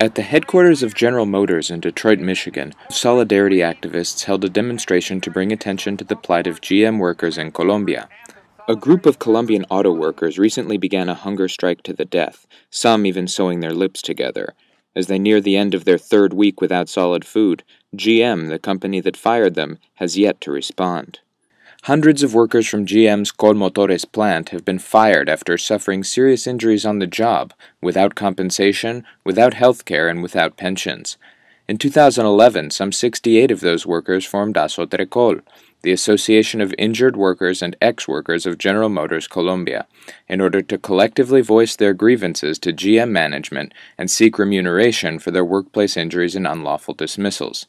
At the headquarters of General Motors in Detroit, Michigan, solidarity activists held a demonstration to bring attention to the plight of GM workers in Colombia. A group of Colombian auto workers recently began a hunger strike to the death, some even sewing their lips together. As they near the end of their third week without solid food, GM, the company that fired them, has yet to respond. Hundreds of workers from GM's Colmotores plant have been fired after suffering serious injuries on the job, without compensation, without health care, and without pensions. In 2011, some 68 of those workers formed Asotrecol, the Association of Injured Workers and Ex-Workers of General Motors Colombia, in order to collectively voice their grievances to GM management and seek remuneration for their workplace injuries and unlawful dismissals.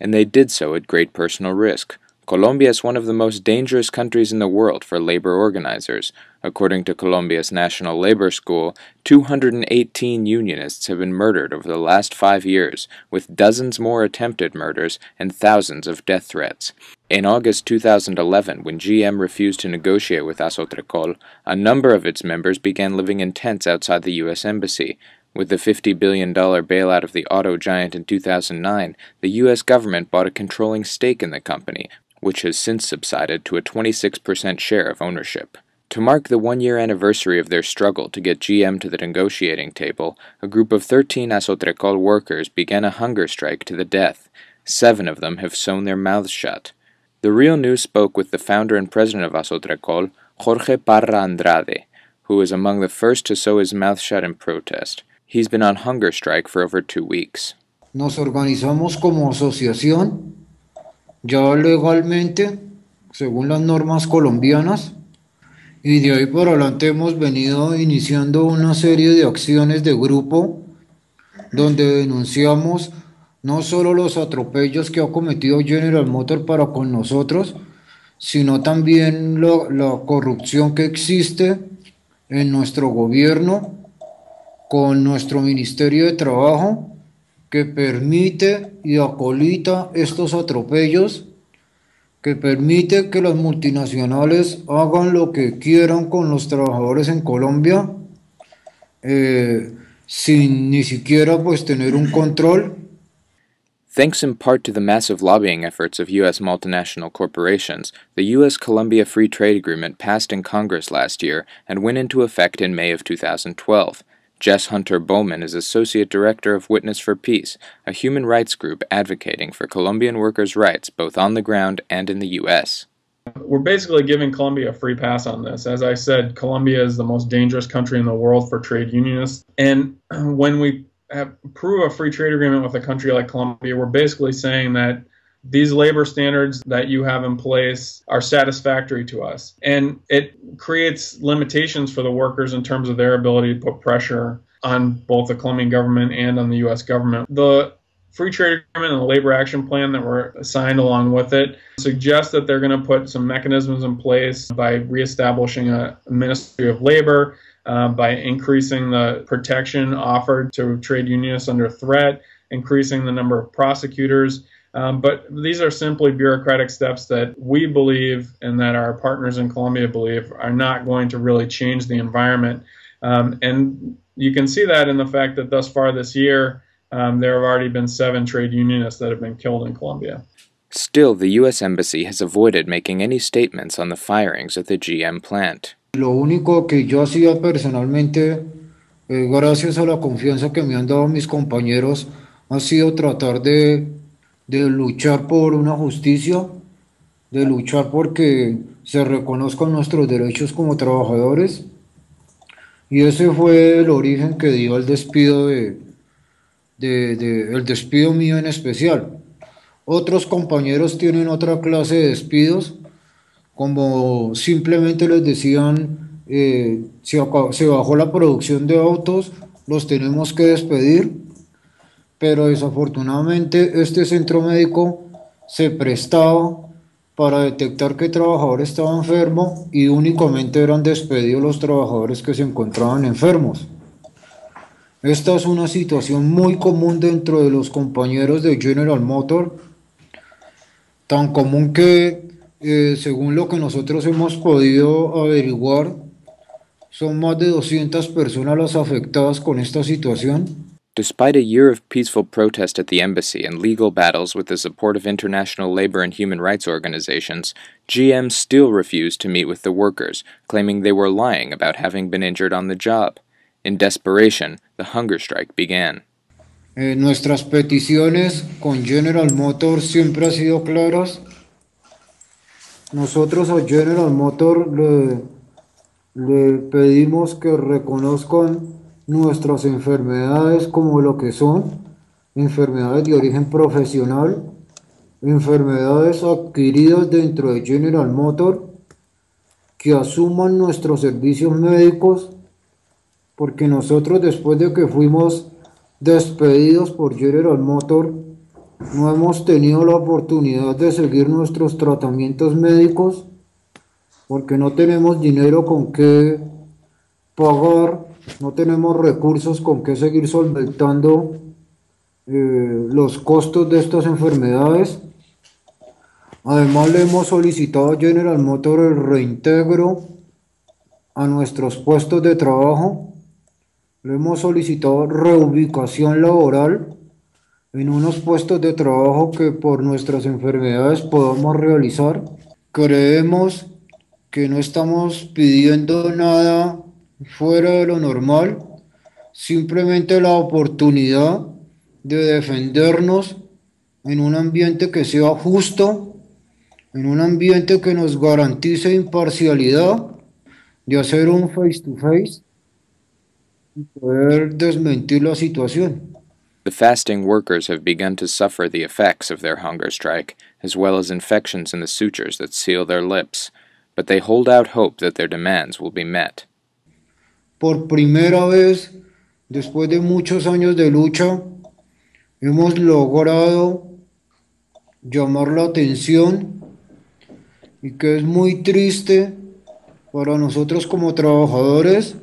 And they did so at great personal risk. Colombia is one of the most dangerous countries in the world for labor organizers. According to Colombia's National Labor School, 218 unionists have been murdered over the last 5 years, with dozens more attempted murders and thousands of death threats. In August 2011, when GM refused to negotiate with Asotrecol, a number of its members began living in tents outside the U.S. Embassy. With the $50 billion bailout of the auto giant in 2009, the U.S. government bought a controlling stake in the company, which has since subsided to a 26% share of ownership. To mark the one-year anniversary of their struggle to get GM to the negotiating table, a group of 13 Asotrecol workers began a hunger strike to the death. 7 of them have sewn their mouths shut. The Real News spoke with the founder and president of Asotrecol, Jorge Parra Andrade, who was among the first to sew his mouth shut in protest. He's been on hunger strike for over 2 weeks. Nos organizamos como asociación, ya legalmente, según las normas colombianas, y de ahí para adelante hemos venido iniciando una serie de acciones de grupo donde denunciamos no solo los atropellos que ha cometido General Motors para con nosotros, sino también la corrupción que existe en nuestro gobierno con nuestro Ministerio de Trabajo, que permite y acolita estos atropellos, que permite que las multinacionales hagan lo que quieran con los trabajadores en Colombia, sin ni siquiera pues tener un control. Thanks in part to the massive lobbying efforts of U.S. multinational corporations, the U.S.-Colombia Free Trade Agreement passed in Congress last year and went into effect in May of 2012. Jess Hunter Bowman is Associate Director of Witness for Peace, a human rights group advocating for Colombian workers' rights both on the ground and in the U.S. We're basically giving Colombia a free pass on this. As I said, Colombia is the most dangerous country in the world for trade unionists. And when we approve a free trade agreement with a country like Colombia, we're basically saying that these labor standards that you have in place are satisfactory to us. And it creates limitations for the workers in terms of their ability to put pressure on both the Colombian government and on the U.S. government. The free trade agreement and the labor action plan that were signed along with it suggests that they're going to put some mechanisms in place by reestablishing a Ministry of Labor, by increasing the protection offered to trade unionists under threat, increasing the number of prosecutors. But these are simply bureaucratic steps that we believe and that our partners in Colombia believe are not going to really change the environment. And you can see that in the fact that thus far this year, there have already been 7 trade unionists that have been killed in Colombia. Still, the U.S. Embassy has avoided making any statements on the firings at the GM plant. Lo único que yo hacía personalmente, gracias a la confianza que me han dado mis compañeros, ha sido tratar de luchar por una justicia, de luchar porque se reconozcan nuestros derechos como trabajadores, y ese fue el origen que dio el despido el despido mío en especial. Otros compañeros tienen otra clase de despidos, como simplemente les decían, se bajó la producción de autos, los tenemos que despedir. Pero desafortunadamente este centro médico se prestaba para detectar que el trabajador estaba enfermo y únicamente eran despedidos los trabajadores que se encontraban enfermos. Esta es una situación muy común dentro de los compañeros de General Motors, tan común que, según lo que nosotros hemos podido averiguar, son más de 200 personas las afectadas con esta situación. Despite a year of peaceful protest at the embassy and legal battles with the support of international labor and human rights organizations, GM still refused to meet with the workers, claiming they were lying about having been injured on the job. In desperation, the hunger strike began. Nuestras peticiones con General Motors siempre han sido claras. Nosotros a General Motors le pedimos que reconozcan nuestras enfermedades como lo que son, enfermedades de origen profesional, enfermedades adquiridas dentro de General Motors, que asuman nuestros servicios médicos, porque nosotros después de que fuimos despedidos por General Motors, no hemos tenido la oportunidad de seguir nuestros tratamientos médicos porque no tenemos dinero con qué pagar, no tenemos recursos con qué seguir solventando los costos de estas enfermedades. Además, le hemos solicitado a General Motors el reintegro a nuestros puestos de trabajo. Le hemos solicitado reubicación laboral en unos puestos de trabajo que por nuestras enfermedades podamos realizar. Creemos que no estamos pidiendo nada fuera de lo normal, simplemente la oportunidad de defendernos en un ambiente que sea justo, en un ambiente que nos garantice imparcialidad, de hacer un face to face y poder desmentir la situación. The fasting workers have begun to suffer the effects of their hunger strike, as well as infections in the sutures that seal their lips, but they hold out hope that their demands will be met. Por primera vez, después de muchos años de lucha, hemos logrado llamar la atención y que es muy triste para nosotros como trabajadores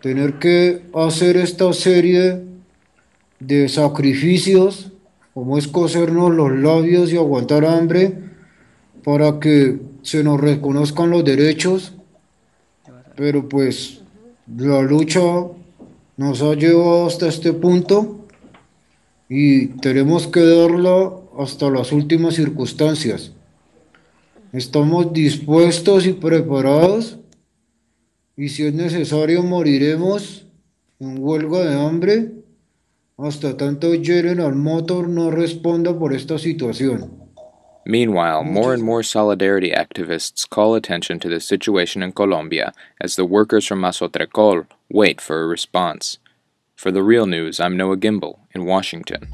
tener que hacer esta serie de sacrificios, como es cosernos los labios y aguantar hambre para que se nos reconozcan los derechos, pero pues la lucha nos ha llevado hasta este punto y tenemos que darla hasta las últimas circunstancias. Estamos dispuestos y preparados y si es necesario moriremos en huelga de hambre hasta tanto General Motors no responda por esta situación. Meanwhile, more and more solidarity activists call attention to the situation in Colombia as the workers from Mazotrecol wait for a response. For the Real News, I'm Noah Gimbel in Washington.